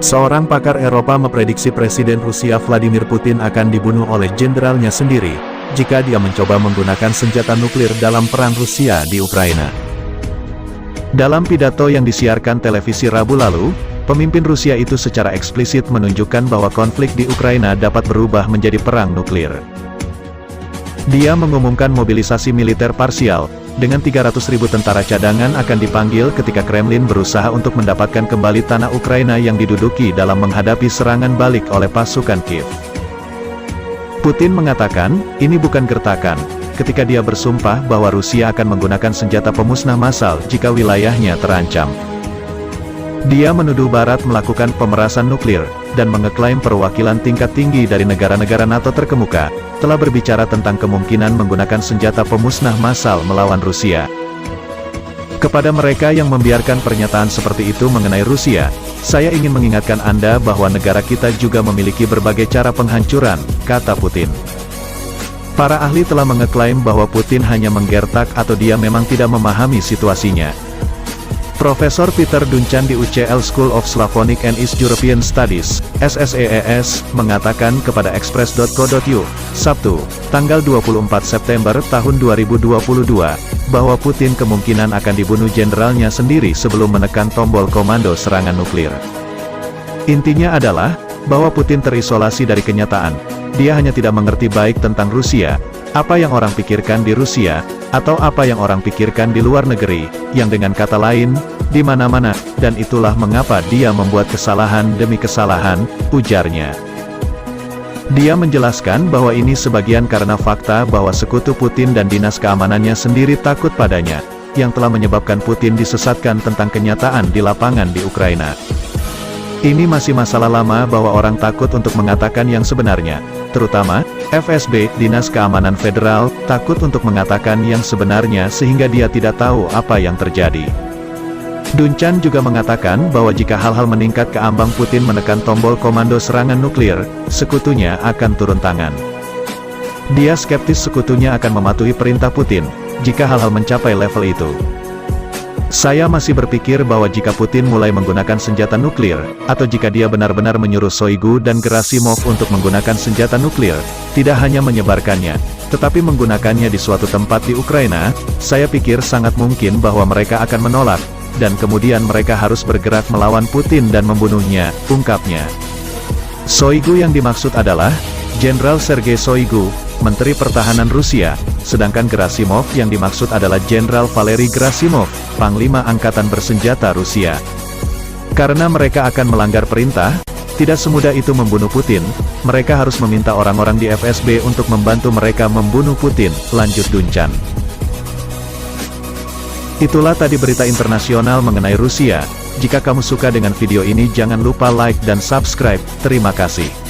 Seorang pakar Eropa memprediksi Presiden Rusia Vladimir Putin akan dibunuh oleh jenderalnya sendiri, jika dia mencoba menggunakan senjata nuklir dalam perang Rusia di Ukraina. Dalam pidato yang disiarkan televisi Rabu lalu, pemimpin Rusia itu secara eksplisit menunjukkan bahwa konflik di Ukraina dapat berubah menjadi perang nuklir. Dia mengumumkan mobilisasi militer parsial, dengan 300.000 tentara cadangan akan dipanggil ketika Kremlin berusaha untuk mendapatkan kembali tanah Ukraina yang diduduki dalam menghadapi serangan balik oleh pasukan Kiev. Putin mengatakan, ini bukan gertakan, ketika dia bersumpah bahwa Rusia akan menggunakan senjata pemusnah massal jika wilayahnya terancam. Dia menuduh Barat melakukan pemerasan nuklir, dan mengeklaim perwakilan tingkat tinggi dari negara-negara NATO terkemuka, telah berbicara tentang kemungkinan menggunakan senjata pemusnah massal melawan Rusia. Kepada mereka yang membiarkan pernyataan seperti itu mengenai Rusia, saya ingin mengingatkan Anda bahwa negara kita juga memiliki berbagai cara penghancuran, kata Putin. Para ahli telah mengeklaim bahwa Putin hanya menggertak atau dia memang tidak memahami situasinya. Profesor Peter Dunchan di UCL School of Slavonic and East European Studies, SSEES, mengatakan kepada Express.co.uk, Sabtu, tanggal 24 September tahun 2022, bahwa Putin kemungkinan akan dibunuh jenderalnya sendiri sebelum menekan tombol komando serangan nuklir. Intinya adalah, bahwa Putin terisolasi dari kenyataan. Dia hanya tidak mengerti baik tentang Rusia, apa yang orang pikirkan di Rusia, atau apa yang orang pikirkan di luar negeri, yang dengan kata lain, di mana-mana, dan itulah mengapa dia membuat kesalahan demi kesalahan, ujarnya. Dia menjelaskan bahwa ini sebagian karena fakta bahwa sekutu Putin dan dinas keamanannya sendiri takut padanya, yang telah menyebabkan Putin disesatkan tentang kenyataan di lapangan di Ukraina. Ini masih masalah lama bahwa orang takut untuk mengatakan yang sebenarnya, terutama, FSB, Dinas Keamanan Federal, takut untuk mengatakan yang sebenarnya sehingga dia tidak tahu apa yang terjadi. Dunchan juga mengatakan bahwa jika hal-hal meningkat ke ambang Putin menekan tombol komando serangan nuklir, sekutunya akan turun tangan. Dia skeptis sekutunya akan mematuhi perintah Putin, jika hal-hal mencapai level itu. Saya masih berpikir bahwa jika Putin mulai menggunakan senjata nuklir, atau jika dia benar-benar menyuruh Shoigu dan Gerasimov untuk menggunakan senjata nuklir, tidak hanya menyebarkannya, tetapi menggunakannya di suatu tempat di Ukraina, saya pikir sangat mungkin bahwa mereka akan menolak, dan kemudian mereka harus bergerak melawan Putin dan membunuhnya, ungkapnya. Shoigu yang dimaksud adalah Jenderal Sergei Shoigu, Menteri Pertahanan Rusia, sedangkan Gerasimov yang dimaksud adalah Jenderal Valery Gerasimov, Panglima Angkatan Bersenjata Rusia. Karena mereka akan melanggar perintah, tidak semudah itu membunuh Putin, mereka harus meminta orang-orang di FSB untuk membantu mereka membunuh Putin, lanjut Dunchan. Itulah tadi berita internasional mengenai Rusia. Jika kamu suka dengan video ini jangan lupa like dan subscribe, terima kasih.